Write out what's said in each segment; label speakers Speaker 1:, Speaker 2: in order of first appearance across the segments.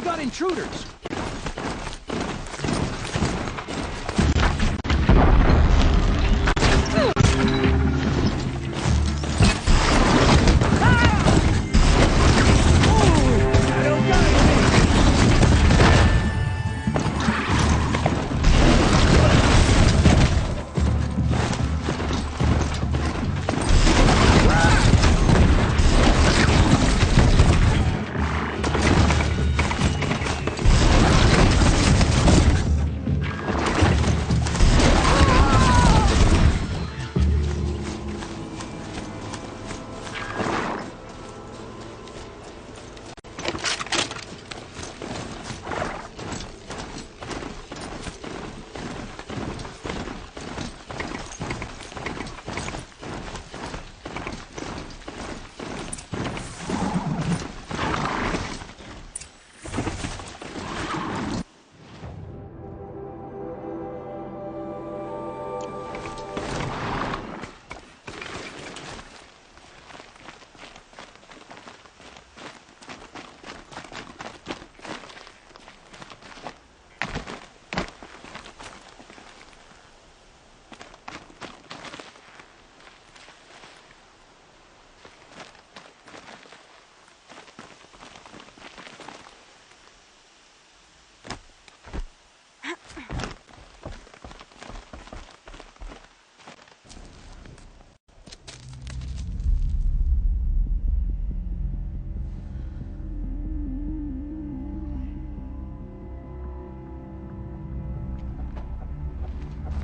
Speaker 1: got intruders!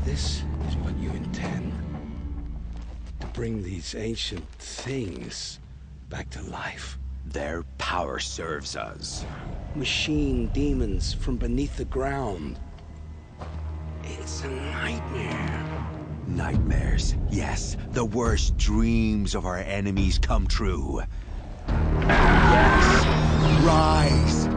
Speaker 2: This is what you intend? To bring these ancient things back to life?
Speaker 3: Their power serves us.
Speaker 2: Machine demons from beneath the ground. It's a nightmare.
Speaker 3: Nightmares, yes. The worst dreams of our enemies come true. Yes. Rise!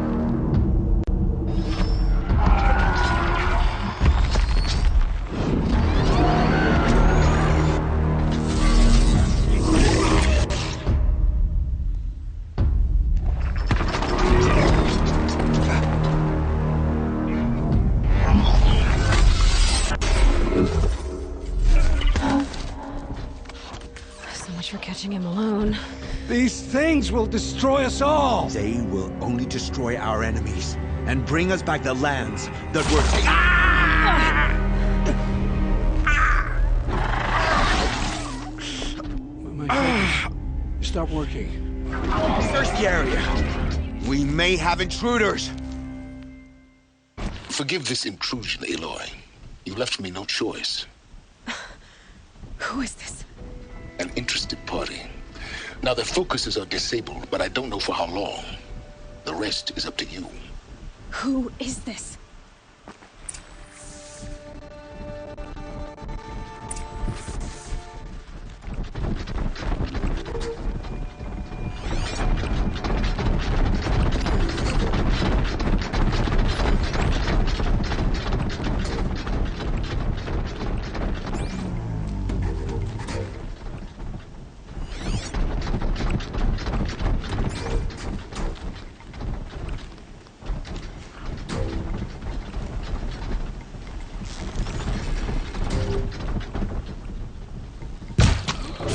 Speaker 4: For catching him alone.
Speaker 2: These things will destroy us all!
Speaker 3: They will only destroy our enemies and bring us back the lands that were taken.
Speaker 2: My focus. Stop working.
Speaker 3: Search the area. We may have intruders.
Speaker 5: Forgive this intrusion, Aloy. You left me no choice.
Speaker 4: Who is this?
Speaker 5: An interested party. Now their focuses are disabled, but I don't know for how long. The rest is up to you.
Speaker 4: Who is this?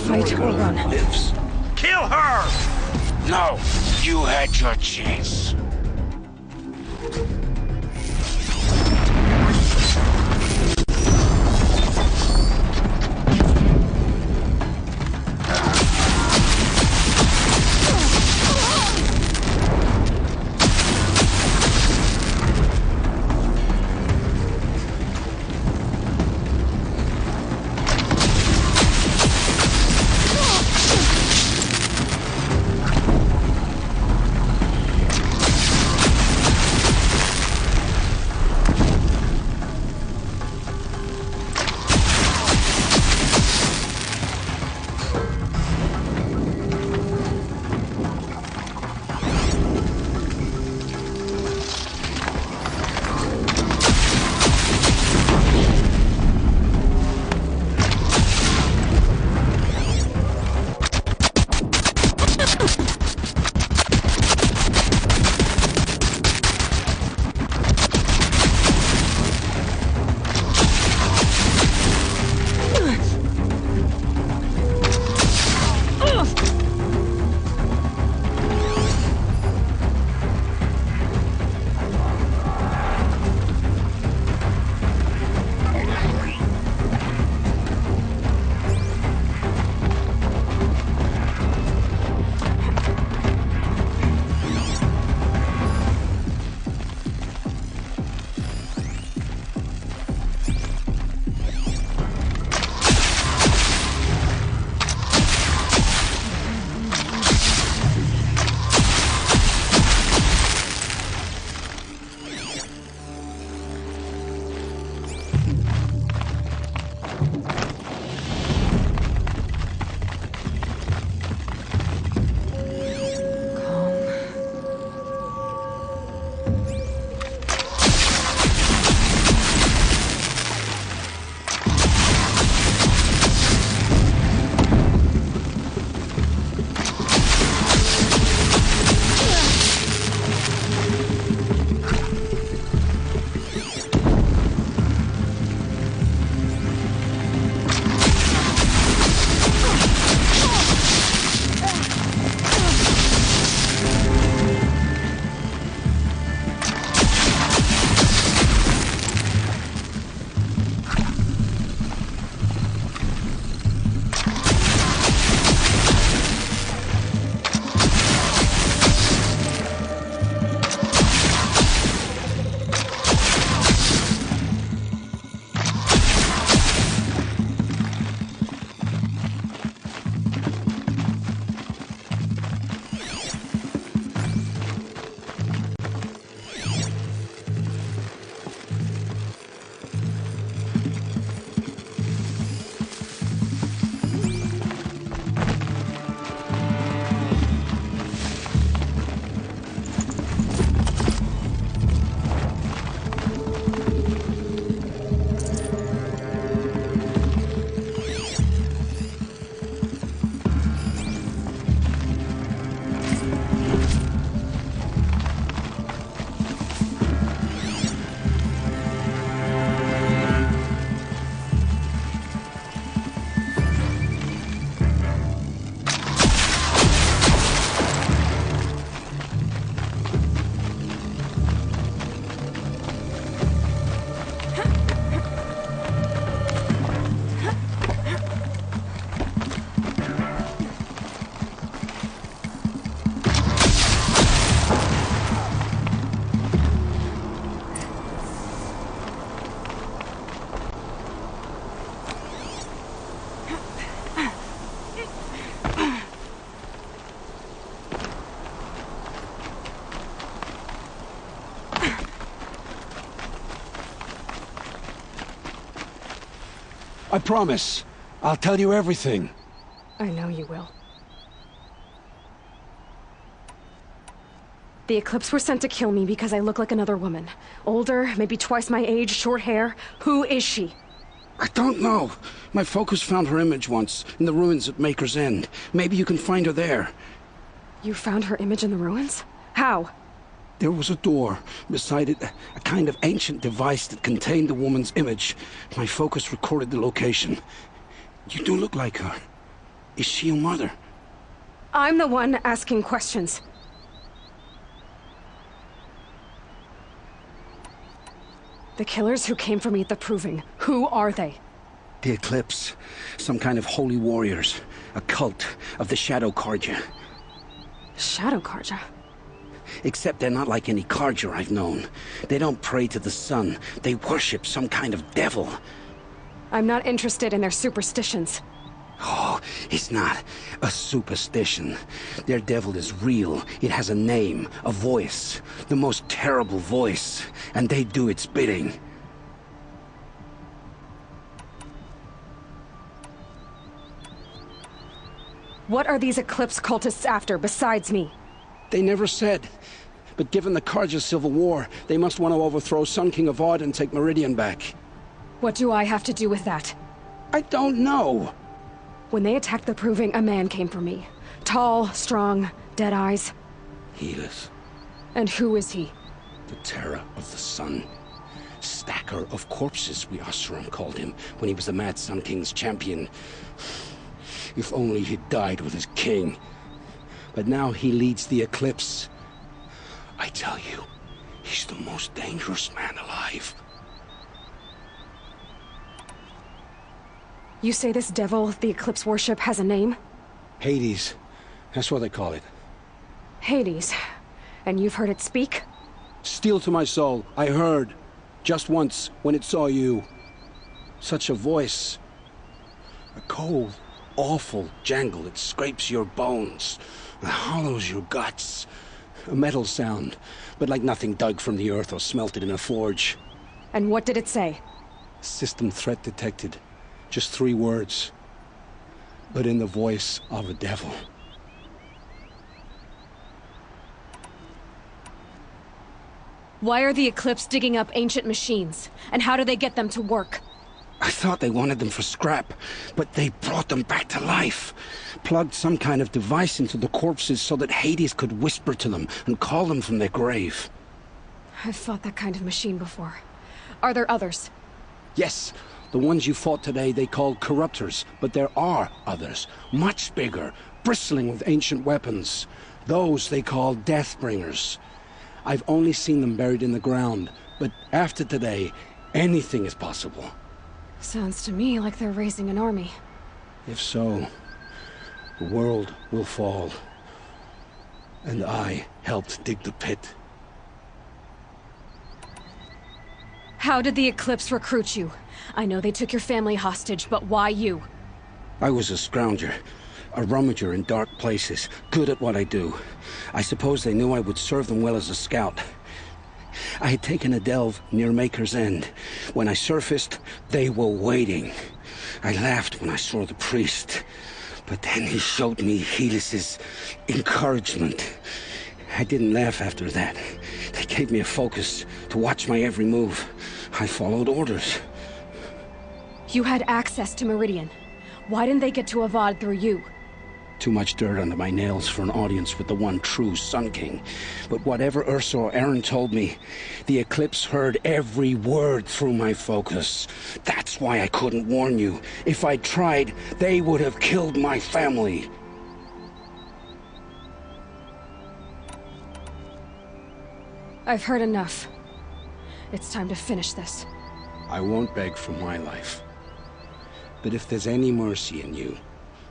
Speaker 4: Fight or run.
Speaker 2: Lives.
Speaker 3: Kill her!
Speaker 6: No, you had your chance.
Speaker 2: I promise. I'll tell you everything.
Speaker 4: I know you will. The Eclipse were sent to kill me because I look like another woman. Older, maybe twice my age, short hair. Who is she?
Speaker 2: I don't know. My focus found her image once, in the ruins at Maker's End. Maybe you can find her there.
Speaker 4: You found her image in the ruins? How?
Speaker 2: There was a door. Beside it, a kind of ancient device that contained the woman's image. My focus recorded the location. You do look like her. Is she your mother?
Speaker 4: I'm the one asking questions. The killers who came for me at the Proving, who are they?
Speaker 2: The Eclipse. Some kind of holy warriors. A cult of the Shadow Carja.
Speaker 4: Shadow Carja?
Speaker 2: Except they're not like any Carja I've known. They don't pray to the sun. They worship some kind of devil.
Speaker 4: I'm not interested in their superstitions.
Speaker 2: Oh, it's not a superstition. Their devil is real. It has a name, a voice. The most terrible voice. And they do its bidding.
Speaker 4: What are these Eclipse cultists after, besides me?
Speaker 2: They never said. But given the Carja civil war, they must want to overthrow Sun King Avad and take Meridian back.
Speaker 4: What do I have to do with that?
Speaker 2: I don't know.
Speaker 4: When they attacked the Proving, a man came for me. Tall, strong, dead eyes.
Speaker 2: Helis,
Speaker 4: And who is he?
Speaker 2: the terror of the sun. Stacker of corpses, we Oseram called him, when he was the Mad Sun King's champion. If only he'd died with his king. But now he leads the Eclipse. I tell you, he's the most dangerous man alive.
Speaker 4: You say this devil, the Eclipse worship, has a name?
Speaker 2: Hades. That's what they call it.
Speaker 4: Hades. And you've heard it speak?
Speaker 2: Steel to my soul, I heard. Just once, when it saw you. Such a voice. A cold, awful jangle that scrapes your bones, that hollows your guts. A metal sound, but like nothing dug from the earth or smelted in a forge.
Speaker 4: And what did it say?
Speaker 2: System threat detected. Just 3 words. But in the voice of a devil.
Speaker 4: Why are the Eclipse digging up ancient machines? And how do they get them to work?
Speaker 2: I thought they wanted them for scrap, but they brought them back to life. Plugged some kind of device into the corpses so that Hades could whisper to them and call them from their grave.
Speaker 4: I've fought that kind of machine before. Are there others?
Speaker 2: Yes, the ones you fought today they called corruptors, but there are others, much bigger, bristling with ancient weapons. Those they call Deathbringers. I've only seen them buried in the ground, but after today, anything is possible.
Speaker 4: Sounds to me like they're raising an army.
Speaker 2: If so, the world will fall. And I helped dig the pit.
Speaker 4: How did the Eclipse recruit you? I know they took your family hostage, but why you?
Speaker 2: I was a scrounger, a rummager in dark places, good at what I do. I suppose they knew I would serve them well as a scout. I had taken a delve near Maker's End. When I surfaced, they were waiting. I laughed when I saw the priest, but then he showed me Helis's encouragement. I didn't laugh after that. They gave me a focus to watch my every move. I followed orders.
Speaker 4: You had access to Meridian. Why didn't they get to Avad through you?
Speaker 2: Too much dirt under my nails for an audience with the one true Sun King. But whatever Ursa or Aaron told me, the Eclipse heard every word through my focus. That's why I couldn't warn you. If I'd tried, they would have killed my family.
Speaker 4: I've heard enough. It's time to finish this.
Speaker 2: I won't beg for my life. But if there's any mercy in you,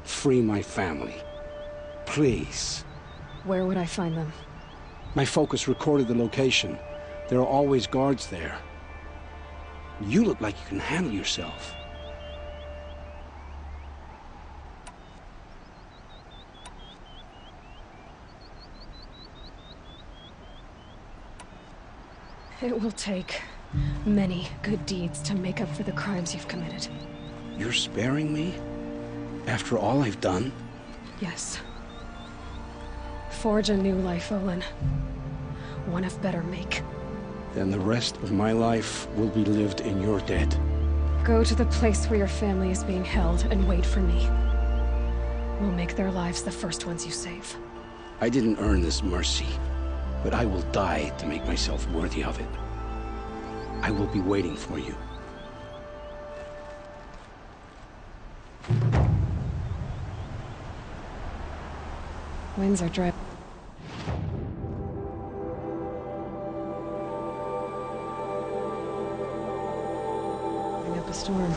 Speaker 2: free my family. Please.
Speaker 4: Where would I find them?
Speaker 2: My focus recorded the location. There are always guards there. You look like you can handle yourself.
Speaker 4: It will take many good deeds to make up for the crimes you've committed.
Speaker 2: You're sparing me? After all I've done?
Speaker 4: Yes. Forge a new life, Olin. One of better make.
Speaker 2: Then the rest of my life will be lived in your debt.
Speaker 4: Go to the place where your family is being held and wait for me. We'll make their lives the first ones you save.
Speaker 2: I didn't earn this mercy, but I will die to make myself worthy of it. I will be waiting for you.
Speaker 4: Winds are dry. Bring up a storm.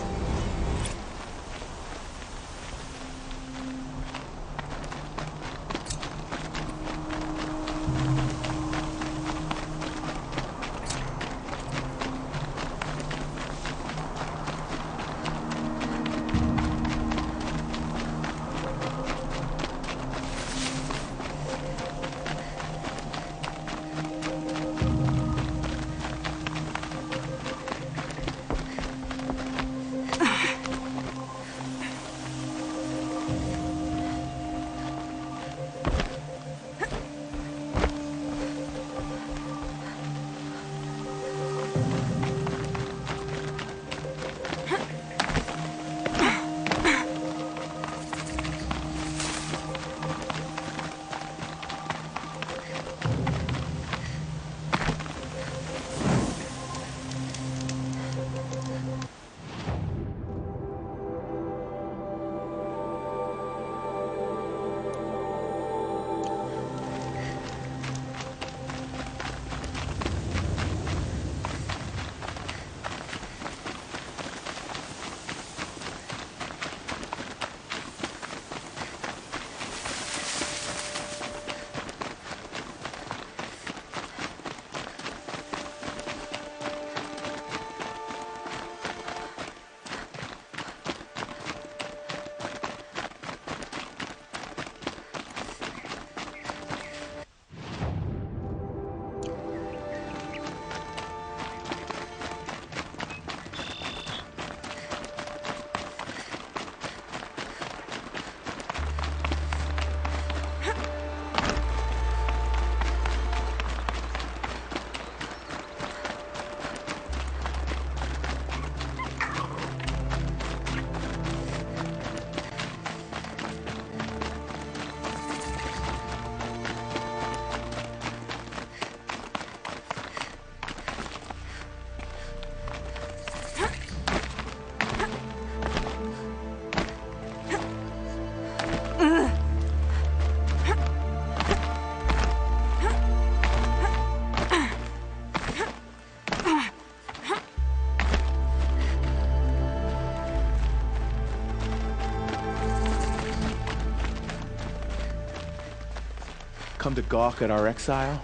Speaker 1: Come to gawk at our exile?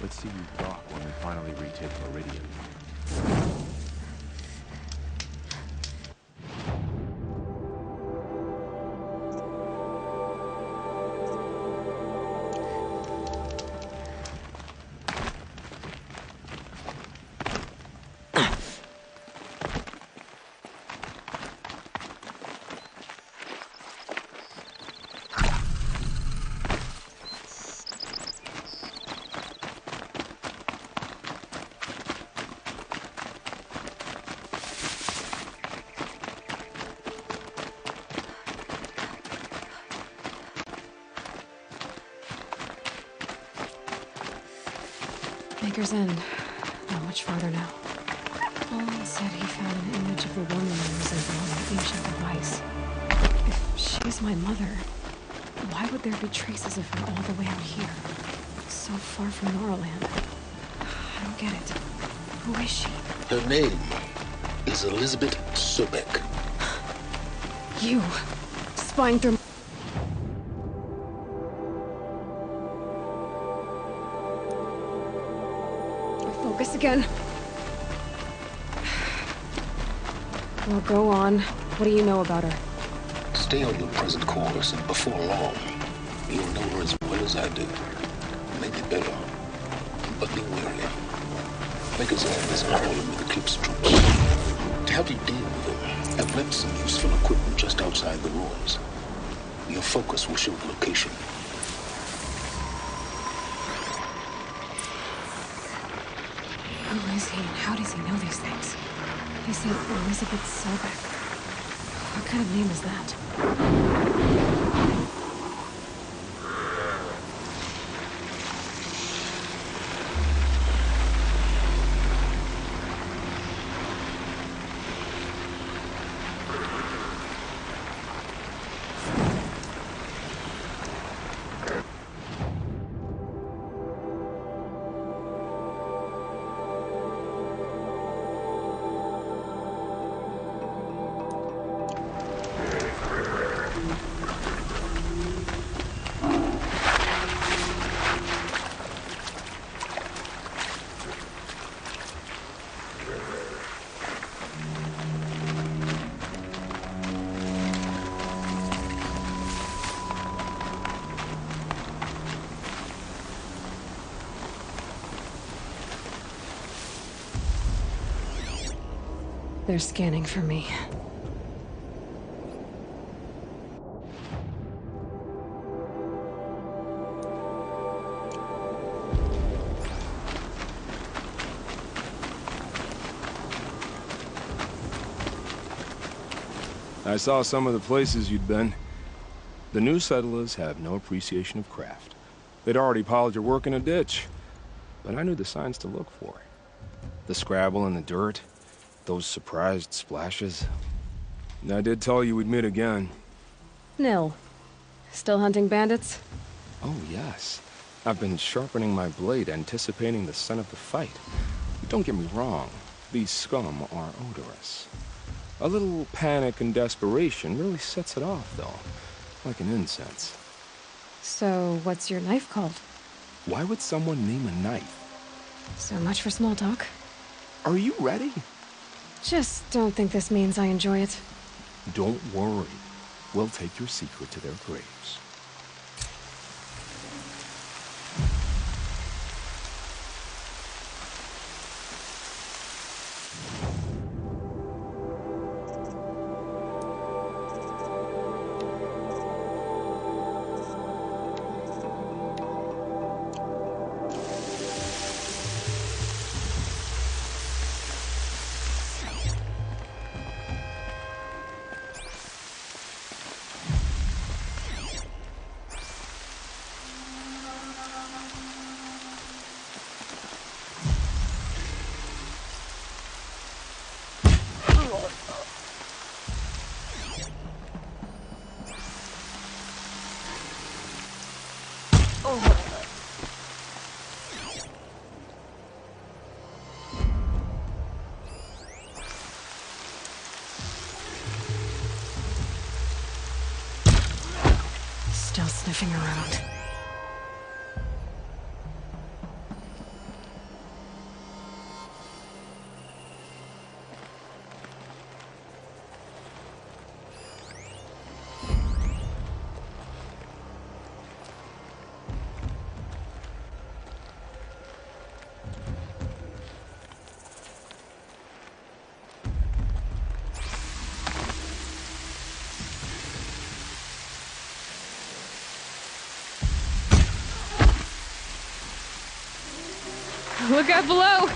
Speaker 1: Let's see you gawk when we finally retake Meridian.
Speaker 4: Maker's End. Not much farther now. Olin said he found an image of a woman resembling an ancient device. If she's my mother, why would there be traces of her all the way out here? So far from Norland. I don't get it. Who is she?
Speaker 5: Her name is Elizabeth Sobek.
Speaker 4: You. Spying through... Focus again. Well, go on. What do you know about her?
Speaker 5: Stay on your present course, and before long, you'll know her as well as I do. Maybe better. But be wary. Maker's End is crawling with Eclipse troops. To help you deal with them, I've left some useful equipment just outside the ruins. Your focus will show the location.
Speaker 4: Who is he and how does he know these things? He said Elizabeth Sobek. What kind of name is that? They're scanning for me.
Speaker 7: I saw some of the places you'd been. The new settlers have no appreciation of craft. They'd already piled your work in a ditch. But I knew the signs to look for. The scrabble in the dirt, those surprised splashes. I did tell you we'd meet again.
Speaker 4: Nil. Still hunting bandits?
Speaker 7: Oh, yes. I've been sharpening my blade, anticipating the scent of the fight. Don't get me wrong. These scum are odorous. A little panic and desperation really sets it off, though. Like an incense.
Speaker 4: So, what's your knife called?
Speaker 7: Why would someone name a knife?
Speaker 4: So much for small talk.
Speaker 7: Are you ready?
Speaker 4: Just don't think this means I enjoy it.
Speaker 7: Don't worry. We'll take your secret to their graves.
Speaker 4: Still sniffing around. Look out below!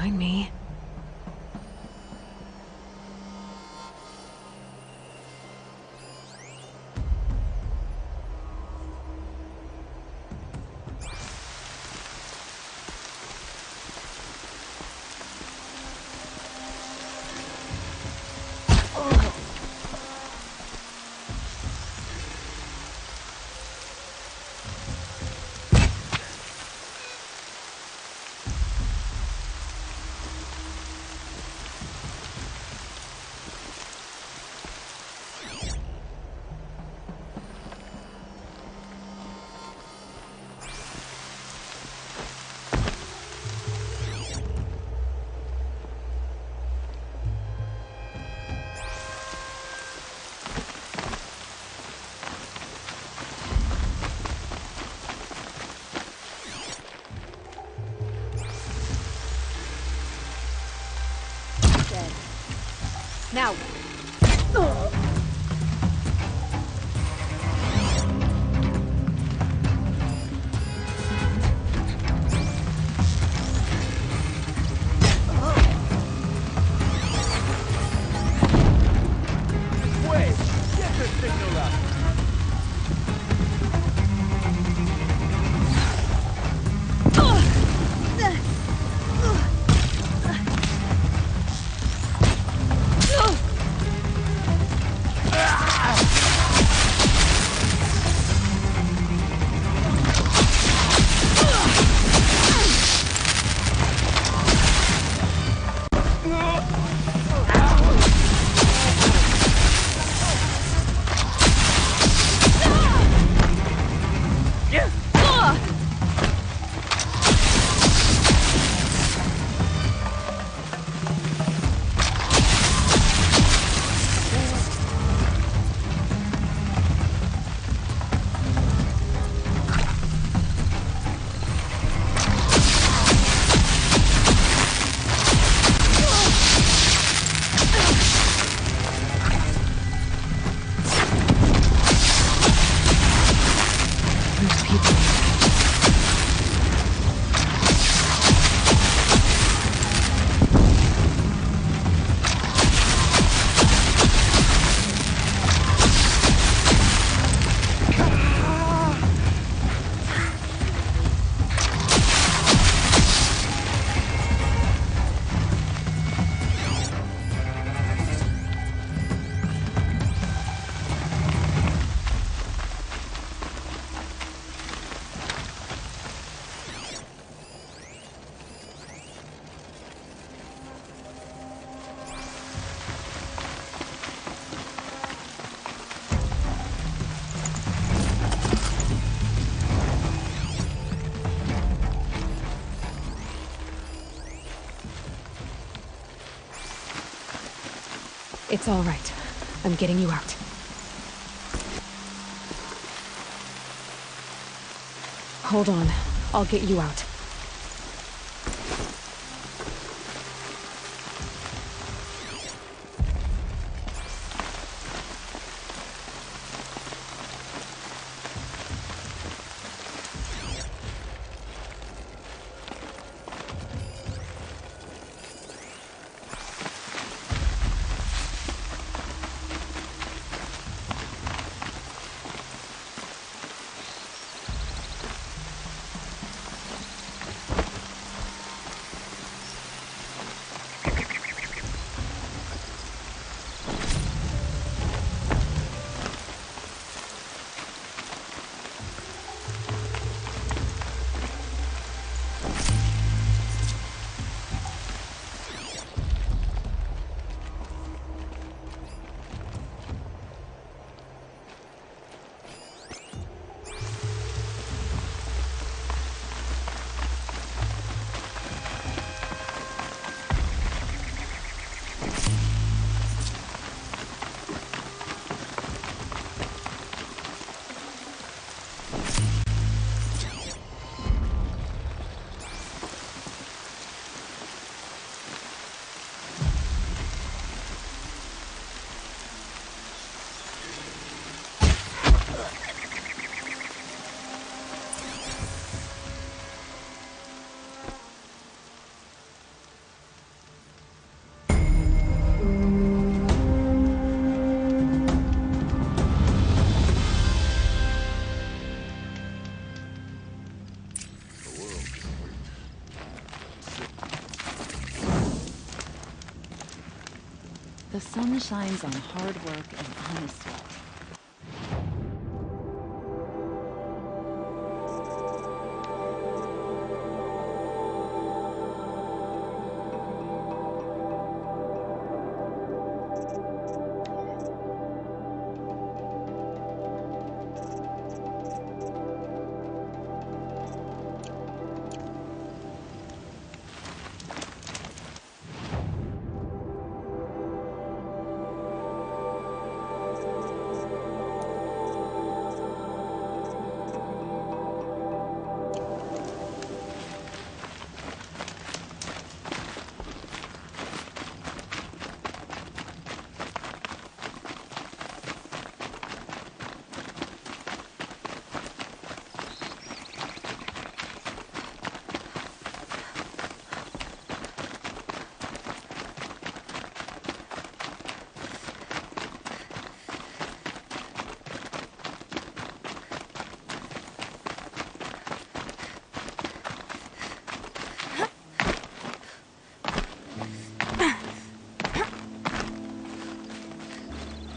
Speaker 4: mind me. Now!
Speaker 3: Wait! Get the signal up!
Speaker 4: It's all right. I'm getting you out. Hold on. I'll get you out.
Speaker 8: The sun shines on hard work and honest sweat.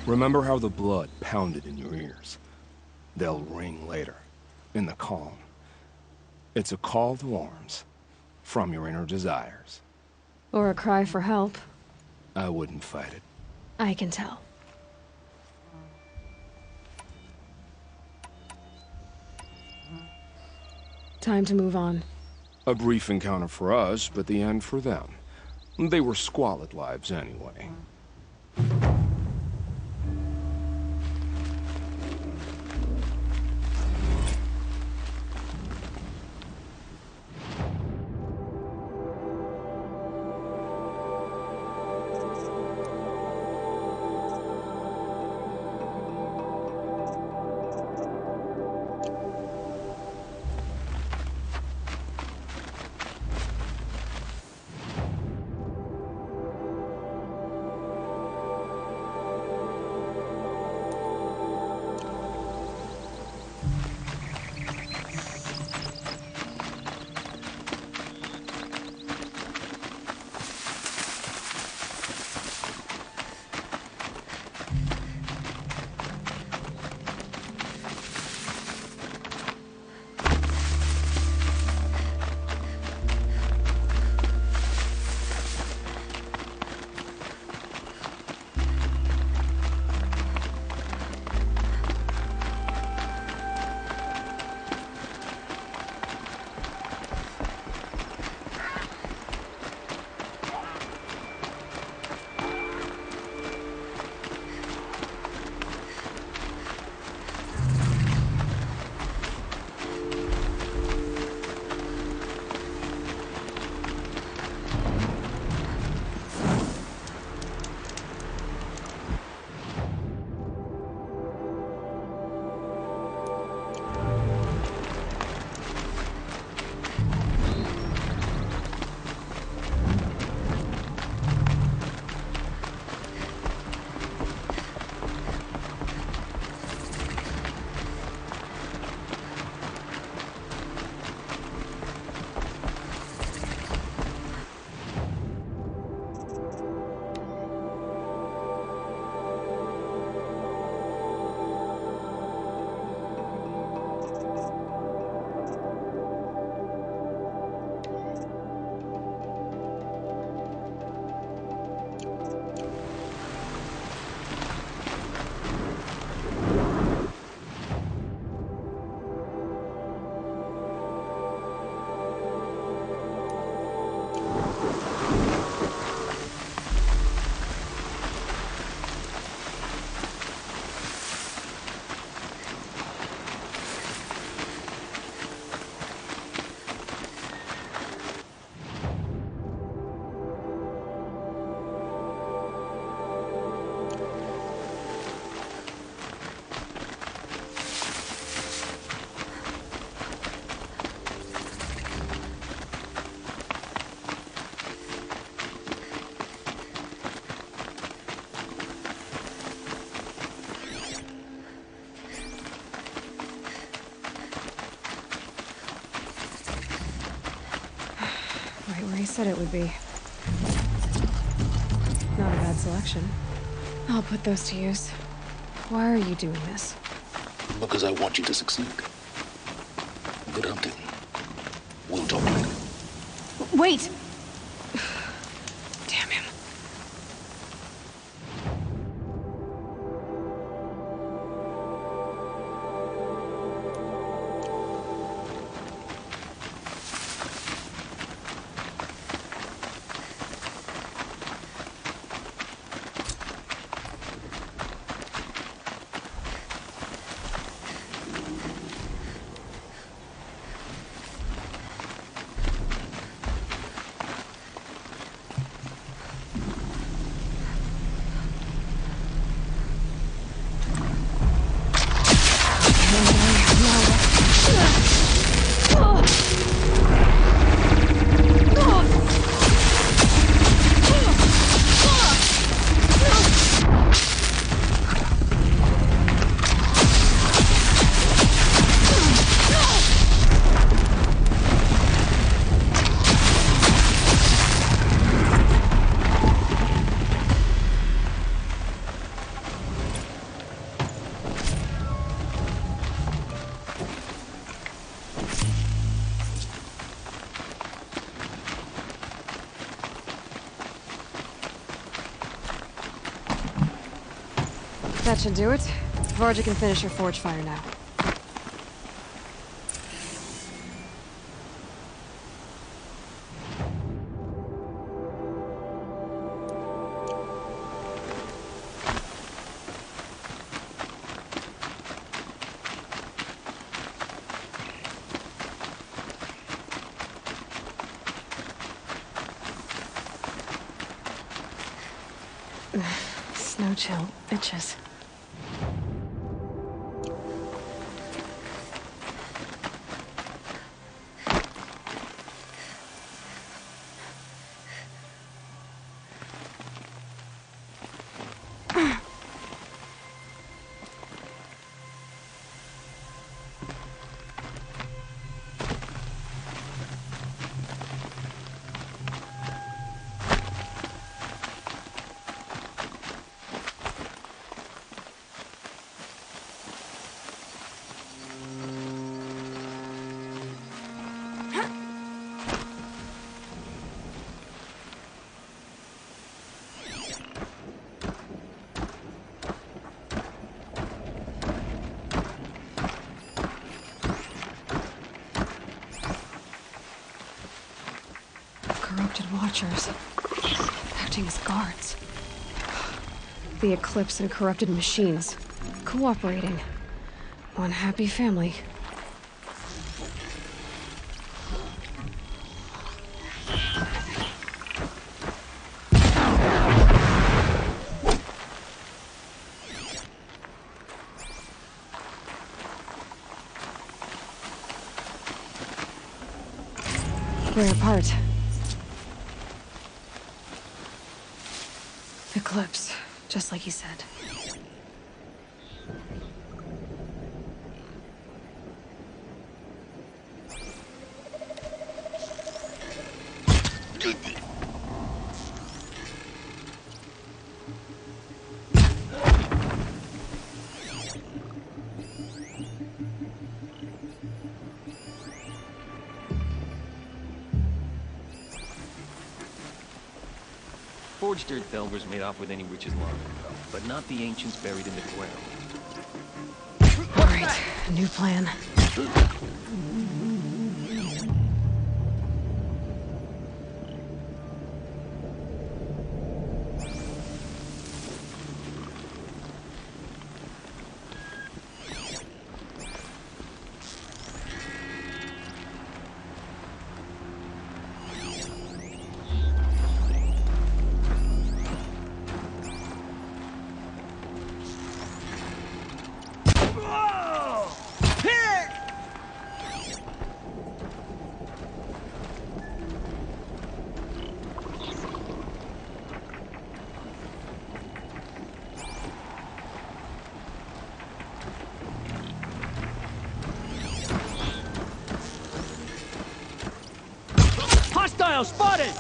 Speaker 7: Remember how the blood pounded in your ears? They'll ring later, in the calm. It's a call to arms, from your inner desires.
Speaker 4: Or a cry for help.
Speaker 7: I wouldn't fight it.
Speaker 4: I can tell. Time to move on.
Speaker 7: A brief encounter for us, but the end for them. They were squalid lives anyway.
Speaker 4: Right where he said it would be. Not a bad selection. I'll put those to use. Why are you doing this?
Speaker 5: Because I want you to succeed. Good hunting. We'll talk later.
Speaker 4: Wait! Damn him. That should do it. Varja can finish her forge fire now. Snow chill itches. Corrupted watchers, acting as guards. The Eclipse and corrupted machines, cooperating. One happy family. We're apart. Eclipse, just like he said.
Speaker 9: Forged earth delvers made off with any riches long ago, but not the ancients buried in the ground.
Speaker 4: All right, a new plan.
Speaker 10: Hostile spotted!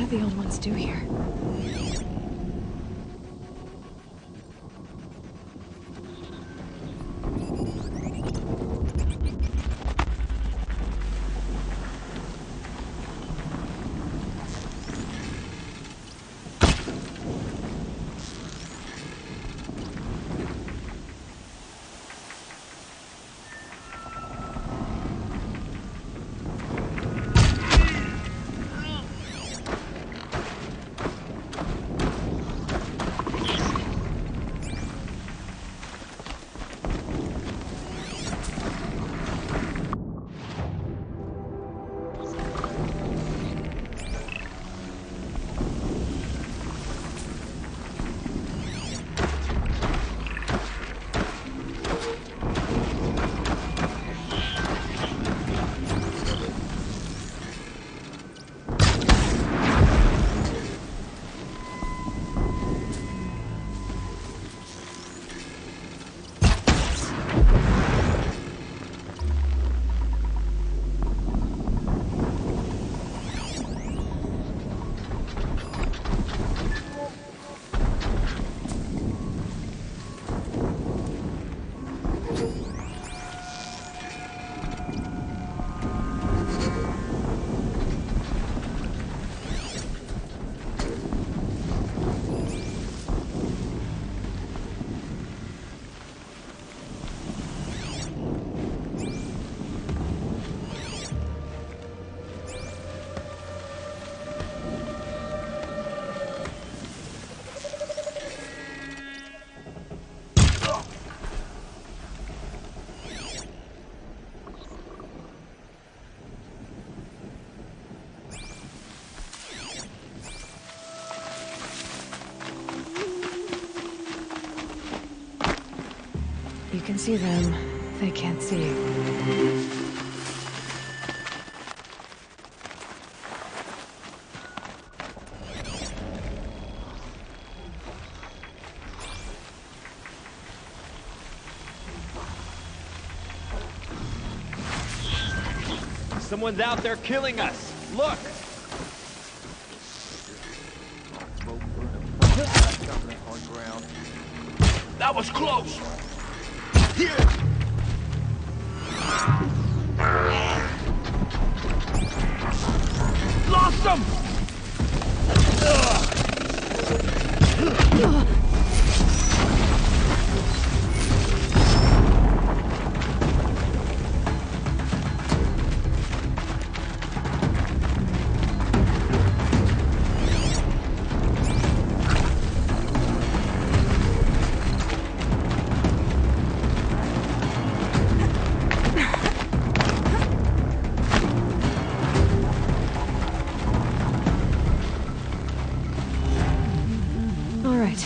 Speaker 4: What do the old ones do here? You can see them. They can't see you.
Speaker 10: Someone's out there killing us. Look!
Speaker 6: That was close!
Speaker 10: Here! Lost them!
Speaker 4: All right.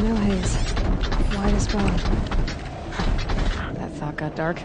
Speaker 4: no haze. White as bone. That thought got dark.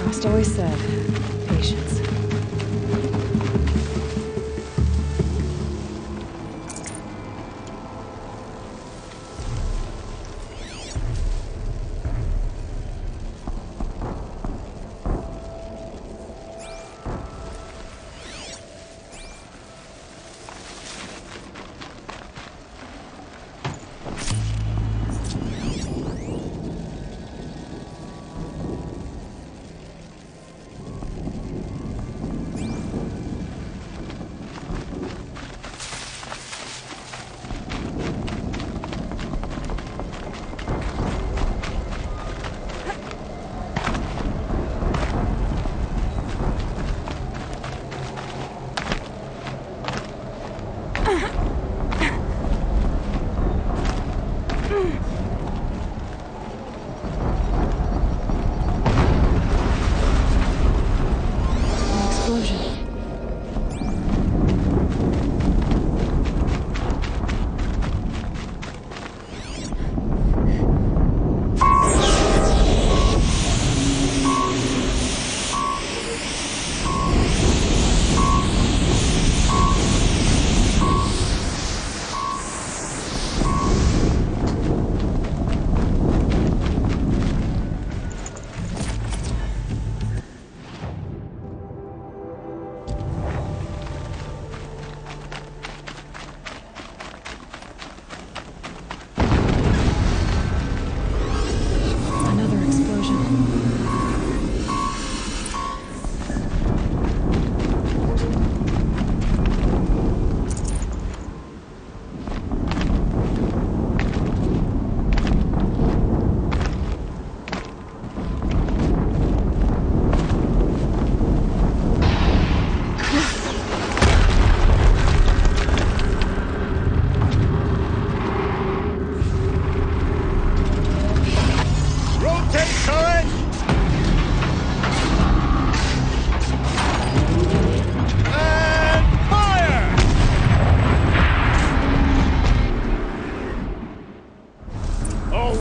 Speaker 4: Frost always said, patience.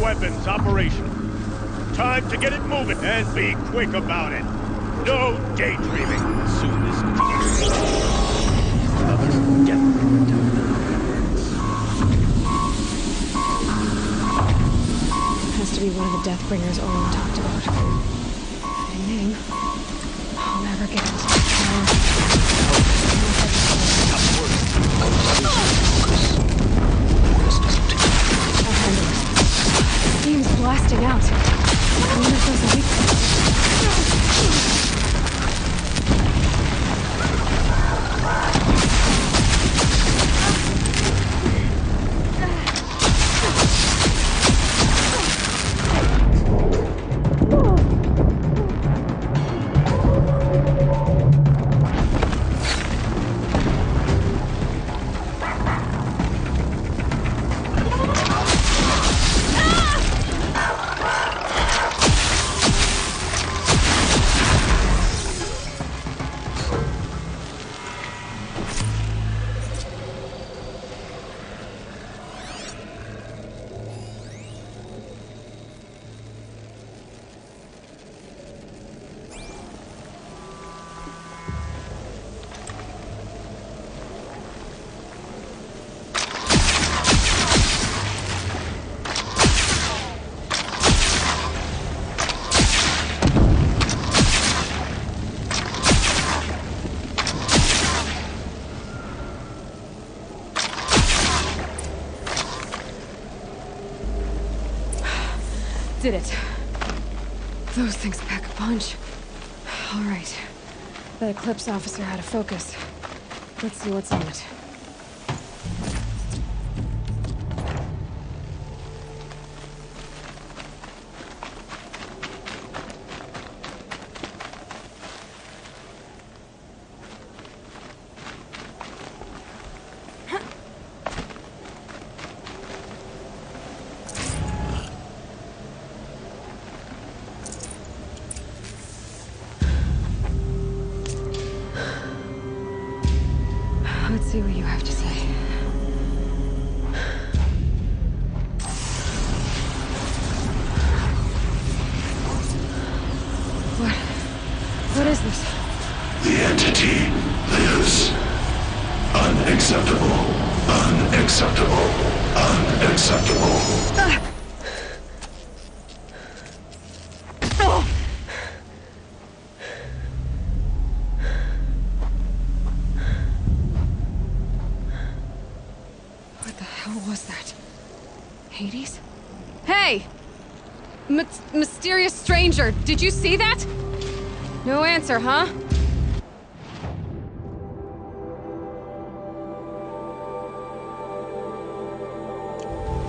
Speaker 6: Weapons operational. Time to get it moving and be quick about it. No daydreaming. Soon as
Speaker 4: Has to be one of the Deathbringers Owen talked about. Fitting name. I'll never get it. I'll handle it. Beam's blasting out. I wonder if there's a weak Did it. Those things pack a punch. All right. That Eclipse officer had a focus. Let's see what's on it. Let's see what you have to say. What is this?
Speaker 11: The entity lives. Unacceptable. Unacceptable. Unacceptable.
Speaker 4: Hades? Hey! Mysterious stranger, did you see that? No answer, huh?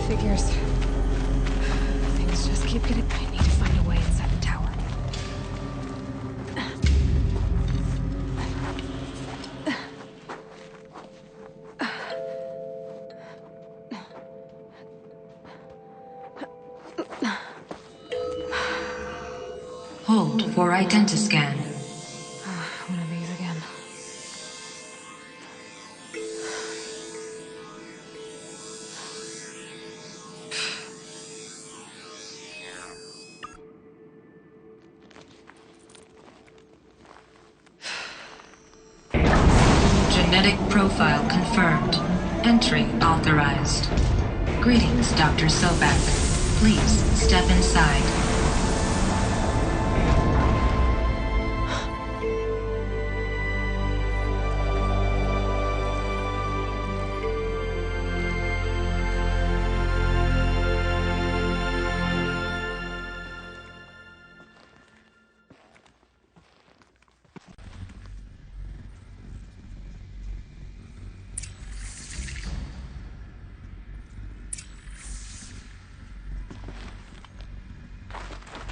Speaker 4: Figures. Things just keep getting... I need to find a way inside the tower.
Speaker 12: Hold for identiscan.
Speaker 4: One of these again.
Speaker 12: Genetic profile confirmed. Entry authorized. Greetings, Dr. Sobek. Please step inside.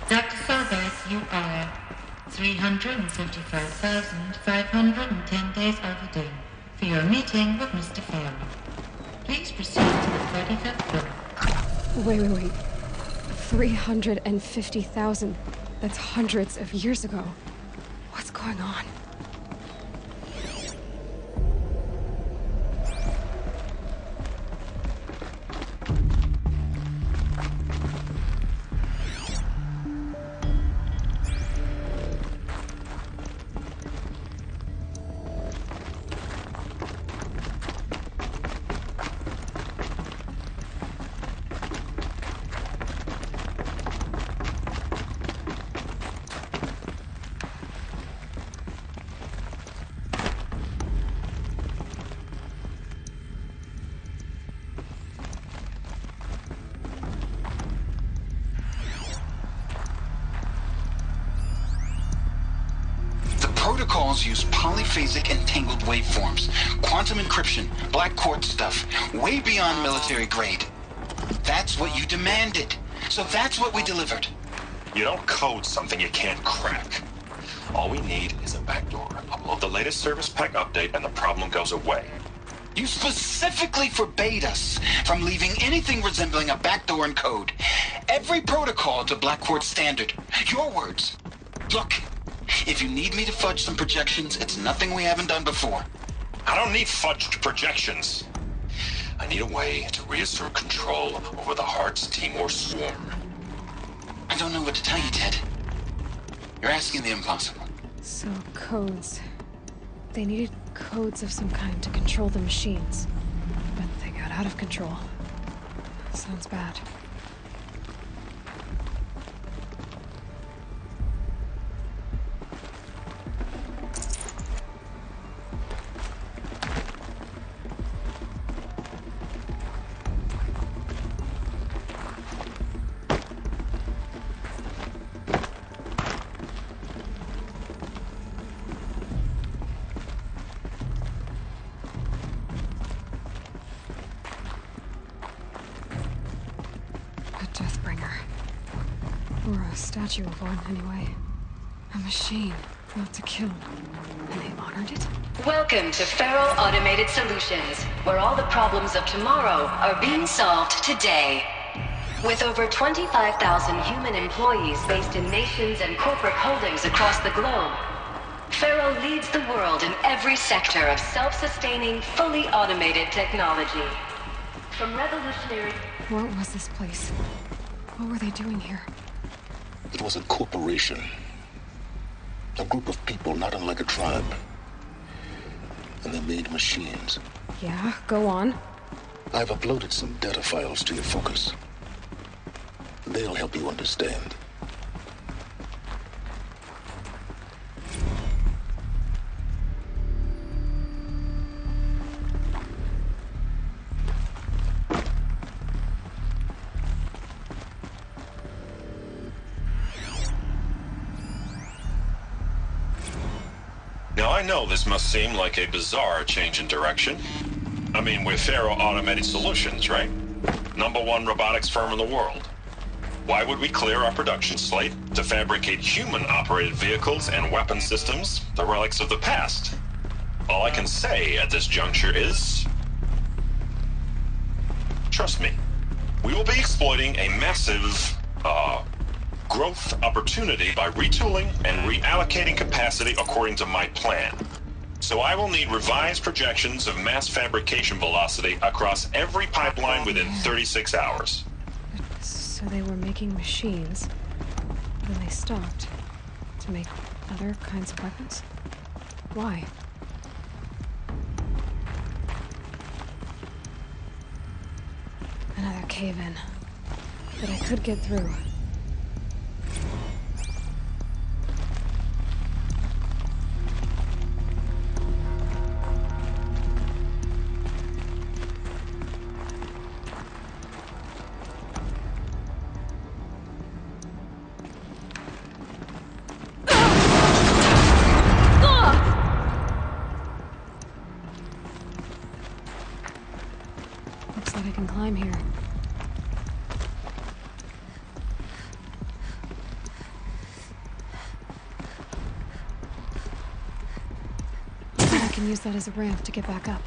Speaker 13: Dr. Sobek, you are 355,510 days overdue for your meeting with Mr. Farrell. Please proceed to the 35th floor.
Speaker 4: Wait. 350,000. That's hundreds of years ago. What's going on?
Speaker 14: Protocols use polyphasic entangled waveforms, quantum encryption, black quartz stuff, way beyond military grade. That's what you demanded, so that's what we delivered.
Speaker 15: You don't code something you can't crack. All we need is a backdoor. Upload the latest service pack update and the problem goes away.
Speaker 14: You specifically forbade us from leaving anything resembling a backdoor in code. Every protocol to black quartz standard. Your words. Look. If you need me to fudge some projections, it's nothing we haven't done before.
Speaker 15: I don't need fudged projections. I need a way to reassert control over the Heart's Timor swarm.
Speaker 14: I don't know what to tell you, Ted. You're asking the impossible.
Speaker 4: So, codes. They needed codes of some kind to control the machines. But they got out of control. Sounds bad. Or a statue of one, anyway. A machine, not to kill. And they honored it?
Speaker 16: Welcome to Feral Automated Solutions, where all the problems of tomorrow are being solved today. With over 25,000 human employees based in nations and corporate holdings across the globe, Feral leads the world in every sector of self-sustaining, fully automated technology. From revolutionary...
Speaker 4: What was this place? What were they doing here?
Speaker 5: It was a corporation. A group of people not unlike a tribe. And they made machines.
Speaker 4: Yeah, go on.
Speaker 5: I've uploaded some data files to your focus. They'll help you understand.
Speaker 15: Now, I know this must seem like a bizarre change in direction. I mean, we're Faro Automated Solutions, right? #1 robotics firm in the world. Why would we clear our production slate to fabricate human-operated vehicles and weapon systems, the relics of the past? All I can say at this juncture is... trust me, we will be exploiting a massive, growth opportunity by retooling and reallocating capacity according to my plan. So I will need revised projections of mass fabrication velocity across every pipeline within 36 hours.
Speaker 4: So they were making machines, then they stopped to make other kinds of weapons? Why? Another cave-in. But I could get through. Looks like I can climb here. I can use that as a ramp to get back up.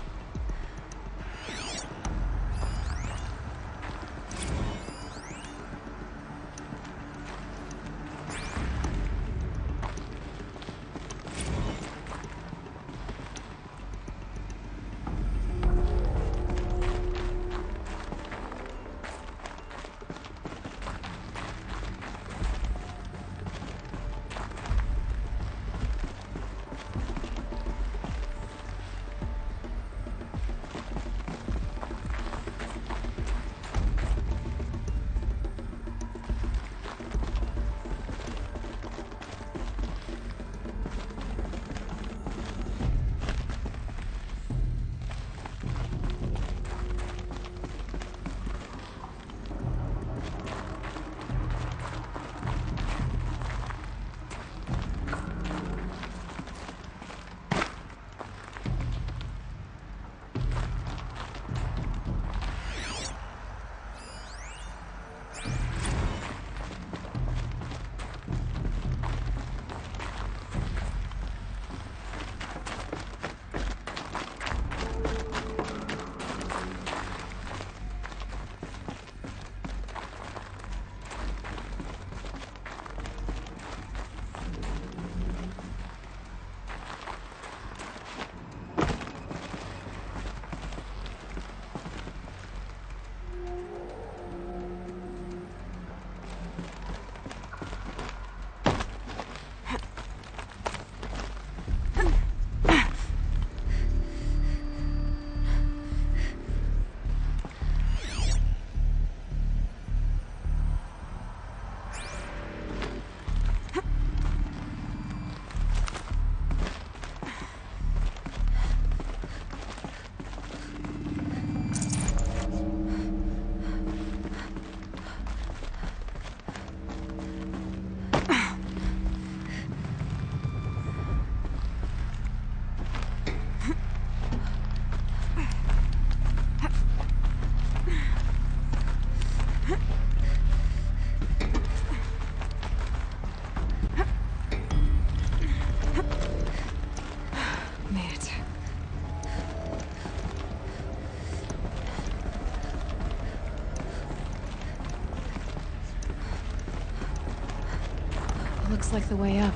Speaker 4: Looks like the way up.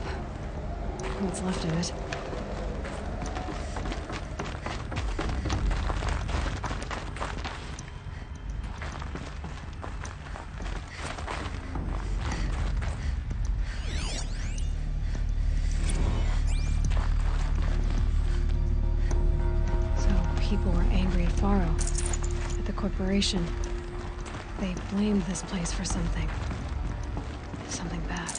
Speaker 4: What's left of it. People were angry at Faro, at the corporation. They blamed this place for something. Something bad.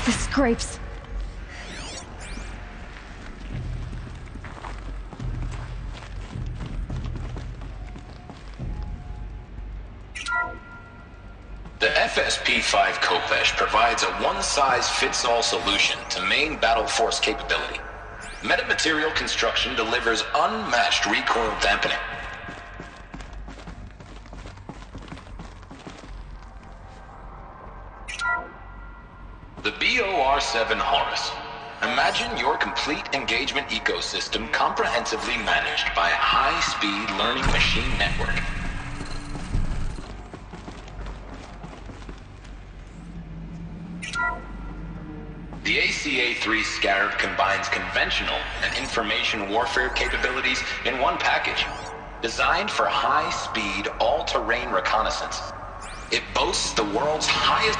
Speaker 4: The scrapes.
Speaker 14: The FSP-5 Kopesh provides a one-size-fits-all solution to main battle force capability. Metamaterial construction delivers unmatched recoil dampening. The BOR-7 Horus. Imagine your complete engagement ecosystem comprehensively managed by a high-speed learning machine network. The ACA-3 Scarab combines conventional and information warfare capabilities in one package, designed for high-speed, all-terrain reconnaissance. It boasts the world's highest...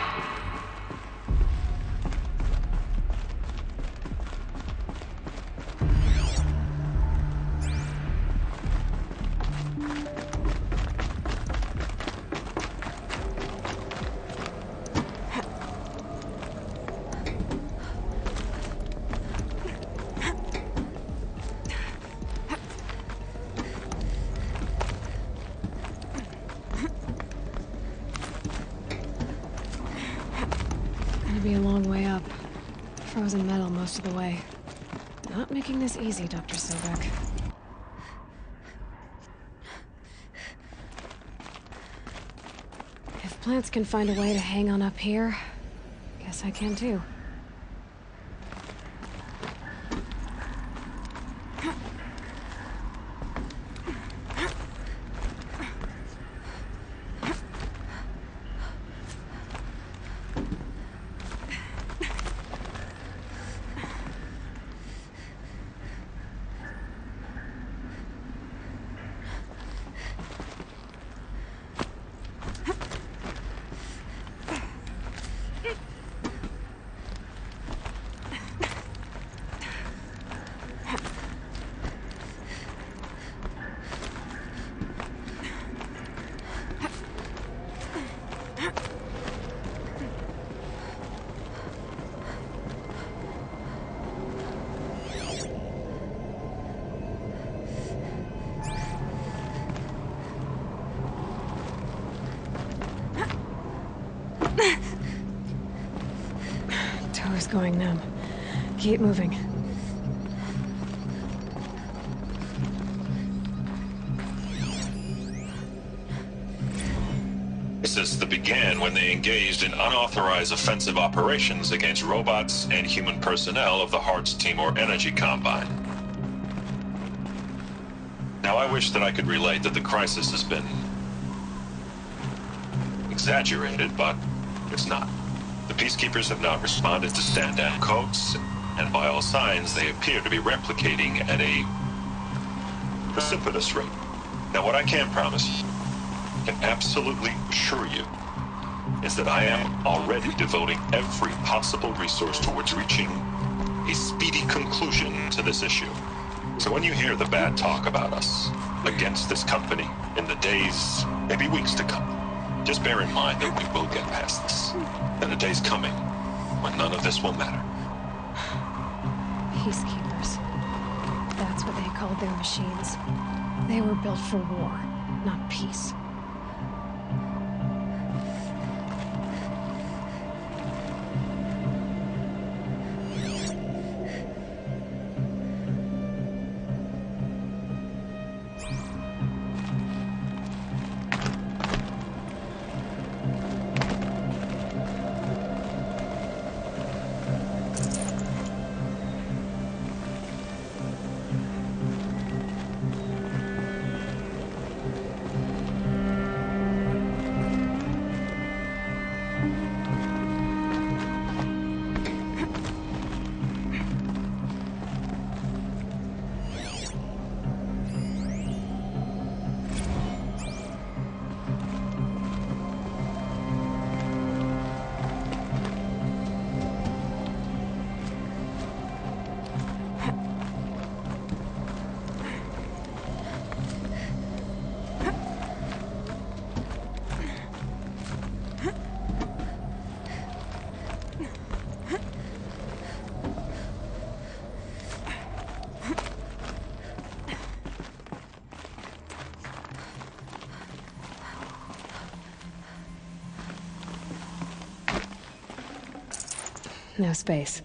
Speaker 4: Be a long way up. Frozen metal most of the way. Not making this easy, Dr. Sobek. If plants can find a way to hang on up here, guess I can too. Toes going numb. Keep moving.
Speaker 15: This began when they engaged in unauthorized offensive operations against robots and human personnel of the Hearts Timor Energy Combine. Now, I wish that I could relate that the crisis has been exaggerated, but it's not. The Peacekeepers have not responded to stand-down codes, and by all signs, they appear to be replicating at a precipitous rate. Now, what I can promise, can absolutely assure you, is that I am already devoting every possible resource towards reaching a speedy conclusion to this issue. So when you hear the bad talk about us against this company in the days, maybe weeks to come, just bear in mind that we will get past this. And the day's coming when none of this will matter.
Speaker 4: Peacekeepers. That's what they called their machines. They were built for war, not peace. No space.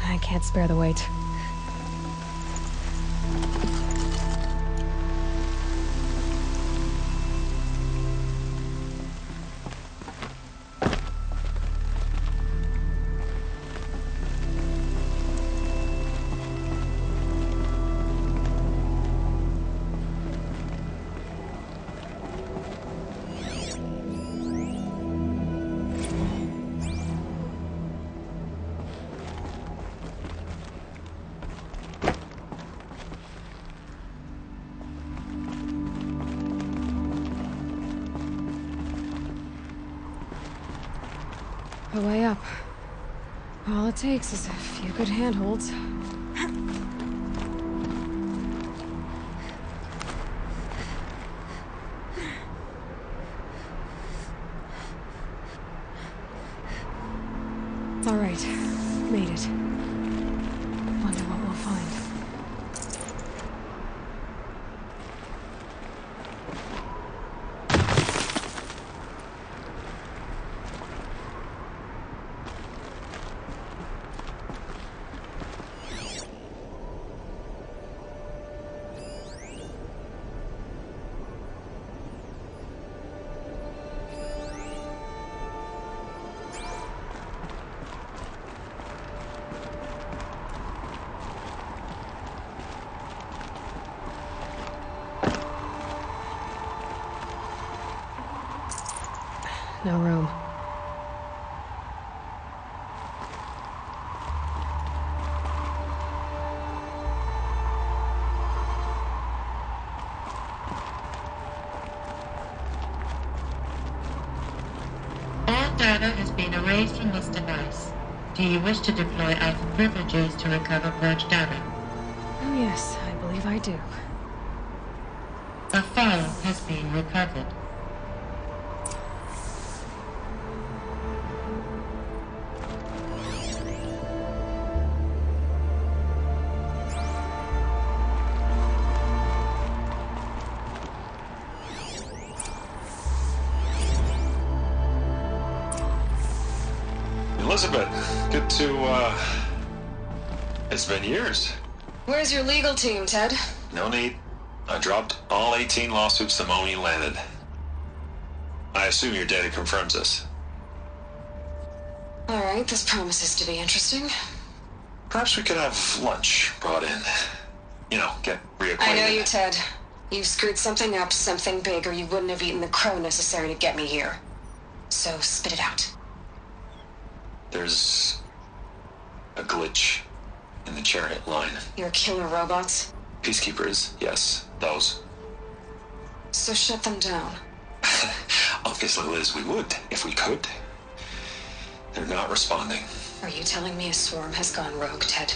Speaker 4: I can't spare the weight. A way up. All it takes is a few good handholds. All right, made it. Wonder what we'll find. No room.
Speaker 13: data has been erased from this device. Do you wish to deploy Alpha privileges to recover purged data?
Speaker 4: Oh yes, I believe I do.
Speaker 13: A file has been recovered.
Speaker 15: Elizabeth, good to, it's been years.
Speaker 16: Where's your legal team, Ted?
Speaker 15: No need. I dropped all 18 lawsuits the moment you landed. I assume your data confirms this.
Speaker 16: Alright, this promises to be interesting.
Speaker 15: Perhaps we could have lunch brought in. You know, get reacquainted.
Speaker 16: I know you, Ted. You screwed something up, something big, or you wouldn't have eaten the crow necessary to get me here. So, spit it out.
Speaker 15: There's a glitch in the chariot line.
Speaker 16: Your killer robots?
Speaker 15: Peacekeepers, yes, those.
Speaker 16: So shut them down.
Speaker 15: Obviously, Liz, we would, if we could. They're not responding.
Speaker 16: Are you telling me a swarm has gone rogue, Ted?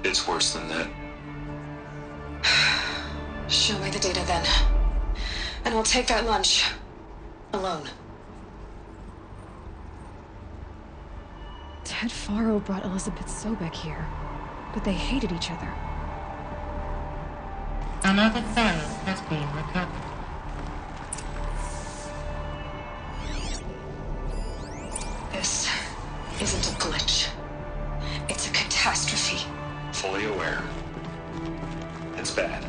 Speaker 15: It's worse than that.
Speaker 16: Show me the data then. And I'll take that lunch. Alone.
Speaker 4: Ted Faro brought Elizabeth Sobek here, but they hated each other.
Speaker 13: Another file has been recovered.
Speaker 16: This isn't a glitch. It's a catastrophe.
Speaker 15: Fully aware. It's bad.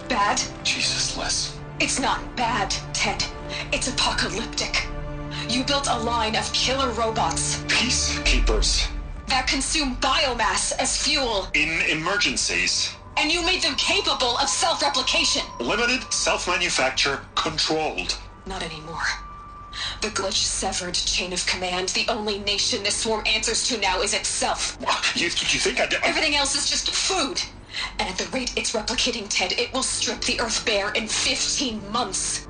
Speaker 16: Bad?
Speaker 15: Jesus, Liz.
Speaker 16: It's not bad, Ted. It's apocalyptic. You built a line of killer robots.
Speaker 15: Peacekeepers.
Speaker 16: That consume biomass as fuel.
Speaker 15: In emergencies.
Speaker 16: And you made them capable of self-replication.
Speaker 15: Limited, self-manufacture, controlled.
Speaker 16: Not anymore. The glitch severed chain of command. The only nation this swarm answers to now is itself.
Speaker 15: You think I did?
Speaker 16: Everything else is just food. And at the rate it's replicating, Ted, it will strip the Earth bare in 15 months.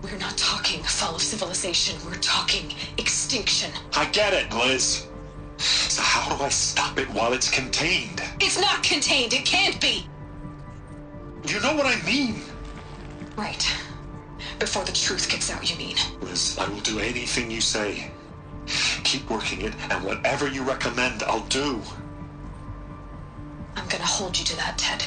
Speaker 16: We're not talking fall of civilization. We're talking extinction.
Speaker 15: I get it, Liz. So how do I stop it while it's contained?
Speaker 16: It's not contained. It can't be.
Speaker 15: You know what I mean.
Speaker 16: Right. Before the truth gets out, you mean?
Speaker 15: Liz, I will do anything you say. Keep working it, and whatever you recommend, I'll do.
Speaker 16: I'm gonna hold you to that, Ted.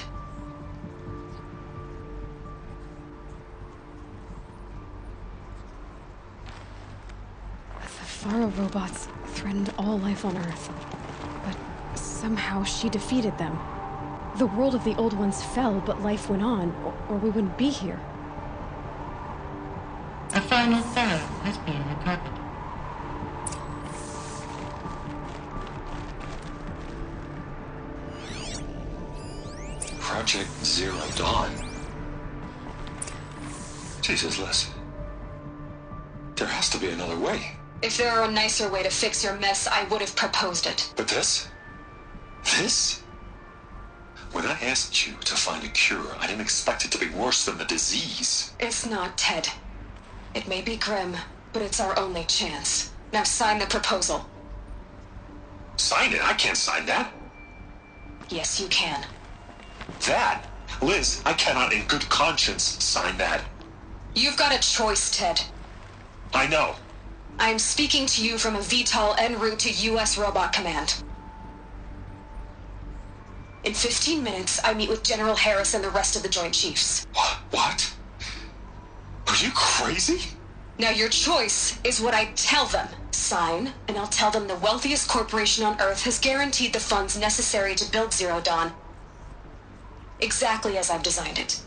Speaker 4: The Faro robots threatened all life on Earth, but somehow she defeated them. The world of the old ones fell, but life went on, or we wouldn't be here.
Speaker 13: A final file has been recovered.
Speaker 15: Project Zero Dawn. Jesus, Liz. There has to be another way.
Speaker 16: If there were a nicer way to fix your mess, I would have proposed it.
Speaker 15: But this? This? When I asked you to find a cure, I didn't expect it to be worse than the disease.
Speaker 16: It's not, Ted. It may be grim, but it's our only chance. Now sign the proposal.
Speaker 15: Sign it? I can't sign that.
Speaker 16: Yes, you can.
Speaker 15: That? Liz, I cannot in good conscience sign that.
Speaker 16: You've got a choice, Ted.
Speaker 15: I know.
Speaker 16: I'm speaking to you from a VTOL en route to U.S. Robot Command. In 15 minutes, I meet with General Harris and the rest of the Joint Chiefs.
Speaker 15: What? Are you crazy?
Speaker 16: Now your choice is what I tell them. Sign, and I'll tell them the wealthiest corporation on Earth has guaranteed the funds necessary to build Zero Dawn. Exactly as I've designed it.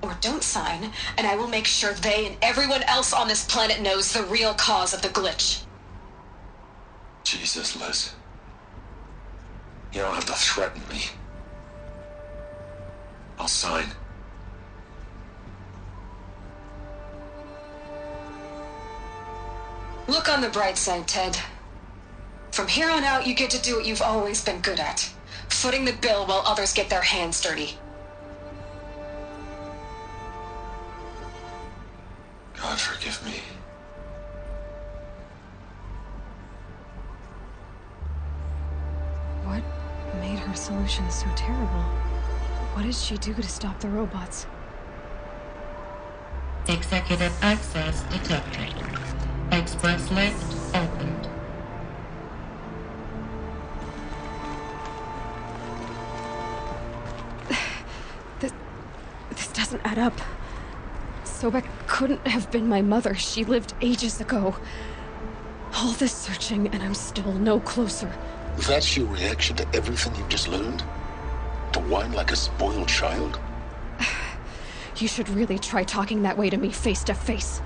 Speaker 16: Or don't sign, and I will make sure they and everyone else on this planet knows the real cause of the glitch.
Speaker 15: Jesus, Liz. You don't have to threaten me. I'll sign.
Speaker 16: Look on the bright side, Ted. From here on out, you get to do what you've always been good at. Footing the bill while others get their hands dirty.
Speaker 15: God forgive me.
Speaker 4: solution so terrible? What did she do to stop the robots?
Speaker 13: Executive access detected. Express lift opened.
Speaker 4: This doesn't add up. Sobek couldn't have been my mother. She lived ages ago. All this searching, and I'm still no closer.
Speaker 5: That's your reaction to everything you've just learned? To whine like a spoiled child?
Speaker 4: You should really try talking that way to me face to face.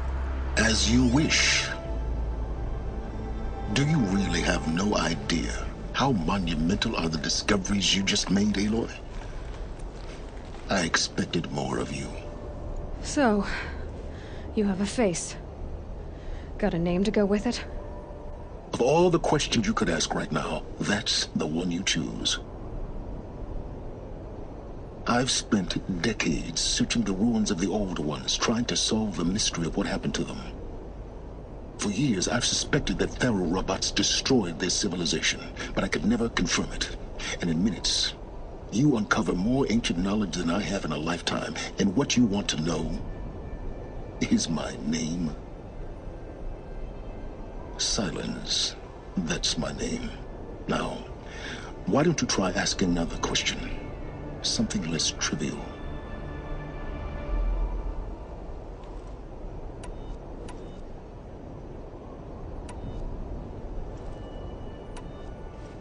Speaker 5: As you wish. Do you really have no idea how monumental are the discoveries you just made, Aloy? I expected more of you.
Speaker 4: So, you have a face. Got a name to go with it?
Speaker 5: Of all the questions you could ask right now, that's the one you choose. I've spent decades searching the ruins of the old ones, trying to solve the mystery of what happened to them. For years, I've suspected that Faro robots destroyed their civilization, but I could never confirm it. And in minutes, you uncover more ancient knowledge than I have in a lifetime, and what you want to know is my name. Silence. That's my name. Now, why don't you try asking another question? Something less trivial.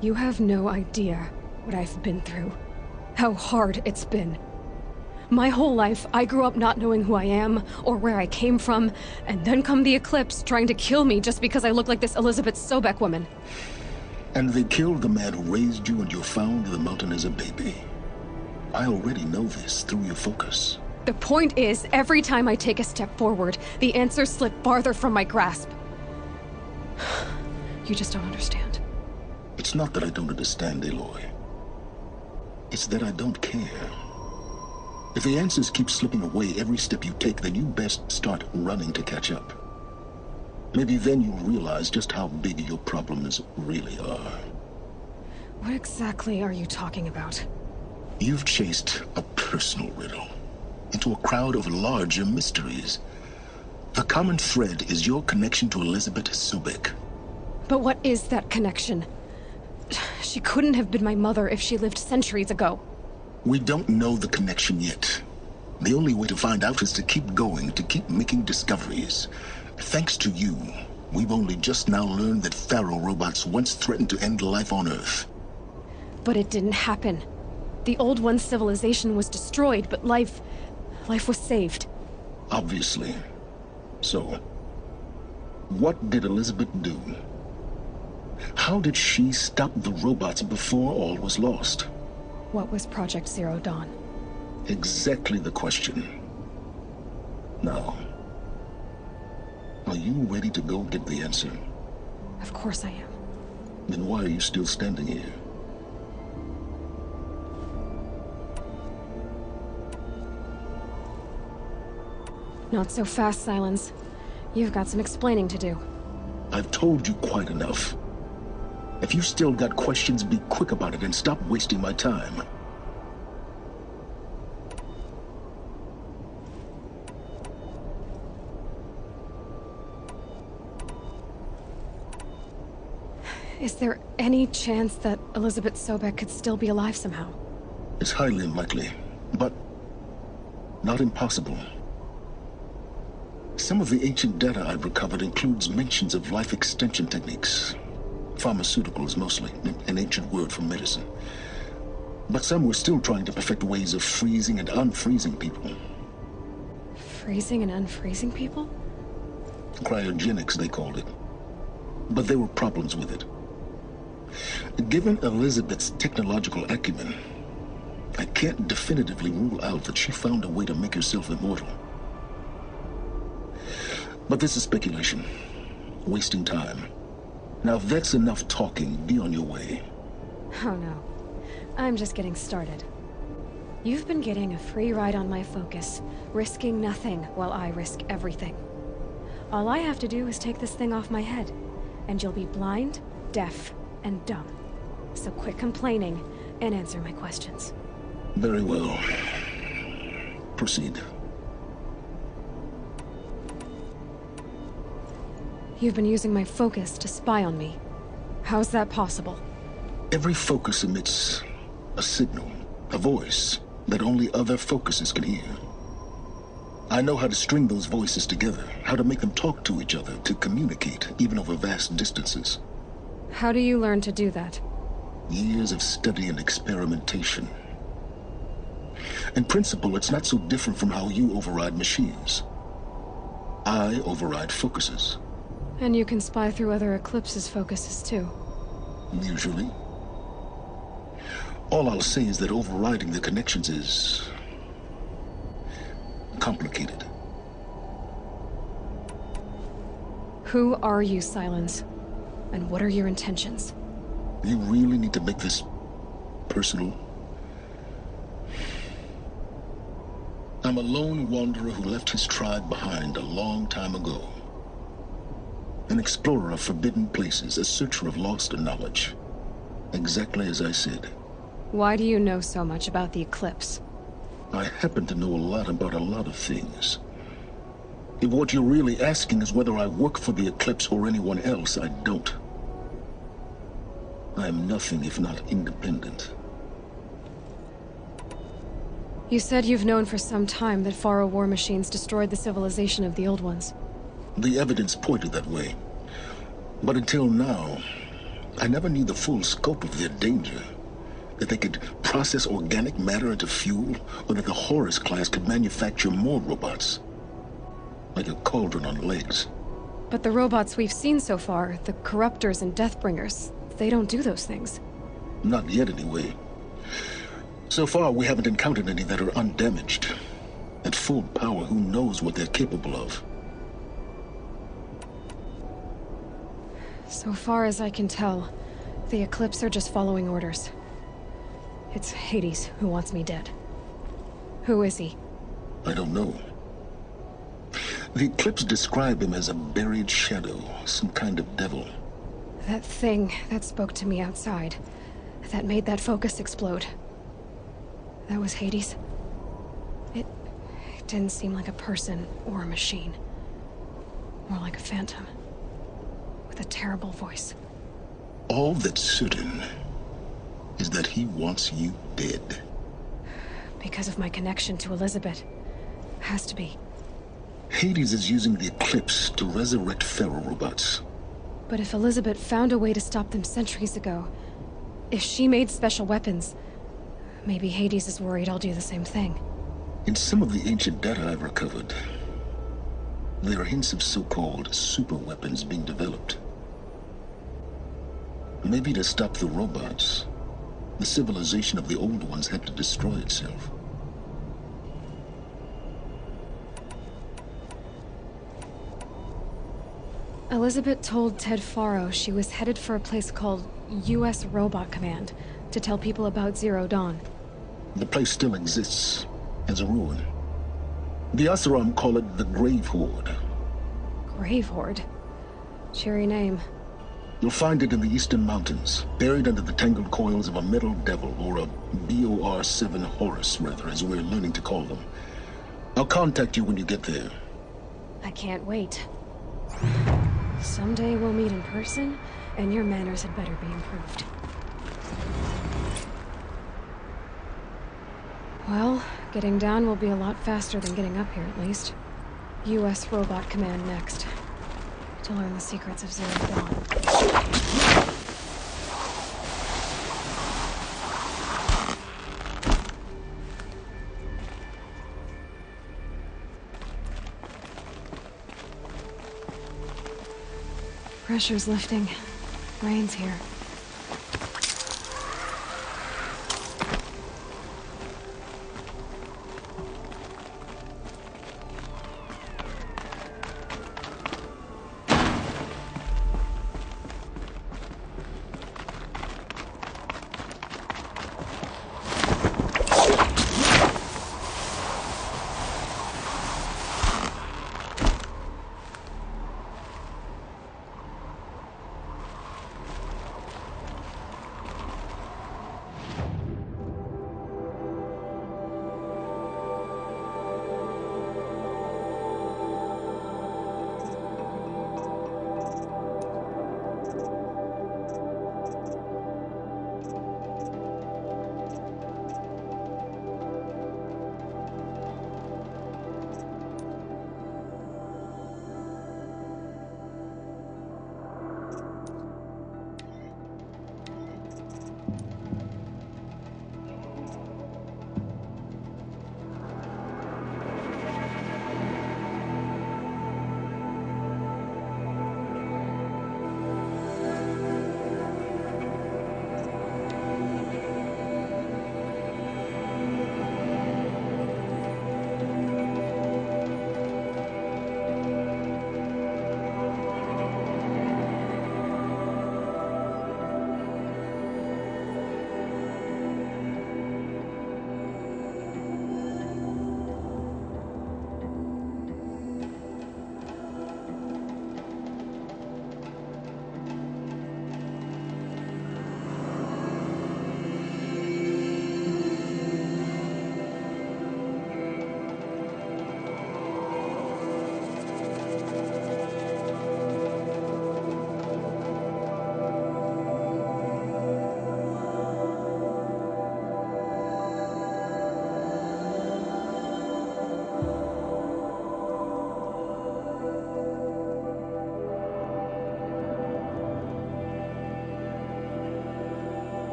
Speaker 4: You have no idea what I've been through. How hard it's been. My whole life, I grew up not knowing who I am, or where I came from, and then come the Eclipse trying to kill me just because I look like this Elizabeth Sobek woman.
Speaker 5: And they killed the man who raised you and you found in the mountain as a baby. I already know this through your focus.
Speaker 4: The point is, every time I take a step forward, the answers slip farther from my grasp. You just don't understand.
Speaker 5: It's not that I don't understand, Aloy. It's that I don't care. If the answers keep slipping away every step you take, then you best start running to catch up. Maybe then you'll realize just how big your problems really are.
Speaker 4: What exactly are you talking about?
Speaker 5: You've chased a personal riddle into a crowd of larger mysteries. The common thread is your connection to Elizabeth Sobek.
Speaker 4: But what is that connection? She couldn't have been my mother if she lived centuries ago.
Speaker 5: We don't know the connection yet. The only way to find out is to keep going, to keep making discoveries. Thanks to you, we've only just now learned that Faro robots once threatened to end life on Earth.
Speaker 4: But it didn't happen. The old one's civilization was destroyed, but life was saved.
Speaker 5: Obviously. So, what did Elizabeth do? How did she stop the robots before all was lost?
Speaker 4: What was Project Zero Dawn?
Speaker 5: Exactly the question. Now, are you ready to go get the answer?
Speaker 4: Of course I am.
Speaker 5: Then why are you still standing here?
Speaker 4: Not so fast, Silence. You've got some explaining to do.
Speaker 5: I've told you quite enough. If you still got questions, be quick about it and stop wasting my time.
Speaker 4: Is there any chance that Elizabeth Sobek could still be alive somehow?
Speaker 5: It's highly unlikely, but not impossible. Some of the ancient data I've recovered includes mentions of life extension techniques. Pharmaceuticals, mostly, an ancient word for medicine. But some were still trying to perfect ways of freezing and unfreezing people.
Speaker 4: Freezing and unfreezing people?
Speaker 5: Cryogenics, they called it. But there were problems with it. Given Elizabeth's technological acumen, I can't definitively rule out that she found a way to make herself immortal. But this is speculation. Wasting time. Now, if that's enough talking, be on your way.
Speaker 4: Oh no. I'm just getting started. You've been getting a free ride on my focus, risking nothing while I risk everything. All I have to do is take this thing off my head, and you'll be blind, deaf, and dumb. So quit complaining, and answer my questions.
Speaker 5: Very well. Proceed.
Speaker 4: You've been using my focus to spy on me. How's that possible?
Speaker 5: Every focus emits a signal, a voice, that only other focuses can hear. I know how to string those voices together, how to make them talk to each other, to communicate, even over vast distances.
Speaker 4: How do you learn to do that?
Speaker 5: Years of study and experimentation. In principle, it's not so different from how you override machines. I override focuses.
Speaker 4: And you can spy through other Eclipse's focuses too.
Speaker 5: Usually. All I'll say is that overriding the connections is complicated.
Speaker 4: Who are you, Silence? And what are your intentions?
Speaker 5: You really need to make this personal? I'm a lone wanderer who left his tribe behind a long time ago. An explorer of forbidden places, a searcher of lost knowledge. Exactly as I said.
Speaker 4: Why do you know so much about the Eclipse?
Speaker 5: I happen to know a lot about a lot of things. If what you're really asking is whether I work for the Eclipse or anyone else, I don't. I am nothing if not independent.
Speaker 4: You said you've known for some time that Faro war machines destroyed the civilization of the old ones.
Speaker 5: The evidence pointed that way. But until now, I never knew the full scope of their danger. That they could process organic matter into fuel, or that the Horus class could manufacture more robots. Like a cauldron on legs.
Speaker 4: But the robots we've seen so far, the Corruptors and Deathbringers, they don't do those things.
Speaker 5: Not yet, anyway. So far, we haven't encountered any that are undamaged. At full power, who knows what they're capable of?
Speaker 4: So far as I can tell, the Eclipse are just following orders. It's Hades who wants me dead. Who is he?
Speaker 5: I don't know. The Eclipse describe him as a buried shadow, some kind of devil.
Speaker 4: That thing that spoke to me outside, that made that focus explode. That was Hades. It didn't seem like a person or a machine. More like a phantom. With a terrible voice.
Speaker 5: All that's certain is that he wants you dead.
Speaker 4: Because of my connection to Elizabeth. Has to be.
Speaker 5: Hades is using the Eclipse to resurrect Pharaoh robots.
Speaker 4: But if Elizabeth found a way to stop them centuries ago, if she made special weapons, maybe Hades is worried I'll do the same thing.
Speaker 5: In some of the ancient data I've recovered, there are hints of so-called super weapons being developed. Maybe to stop the robots, the civilization of the old ones had to destroy itself.
Speaker 4: Elizabeth told Ted Faro she was headed for a place called U.S. Robot Command to tell people about Zero Dawn.
Speaker 5: The place still exists, as a ruin. The Asaram call it the Grave Horde.
Speaker 4: Grave Horde? Cheery name.
Speaker 5: You'll find it in the Eastern Mountains, buried under the tangled coils of a metal devil, or a BOR-7 Horus, rather, as we're learning to call them. I'll contact you when you get there.
Speaker 4: I can't wait. Someday we'll meet in person, and your manners had better be improved. Well, getting down will be a lot faster than getting up here, at least. U.S. Robot Command next. To learn the secrets of Zero Dawn. Pressure's lifting. Rain's here.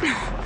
Speaker 4: No.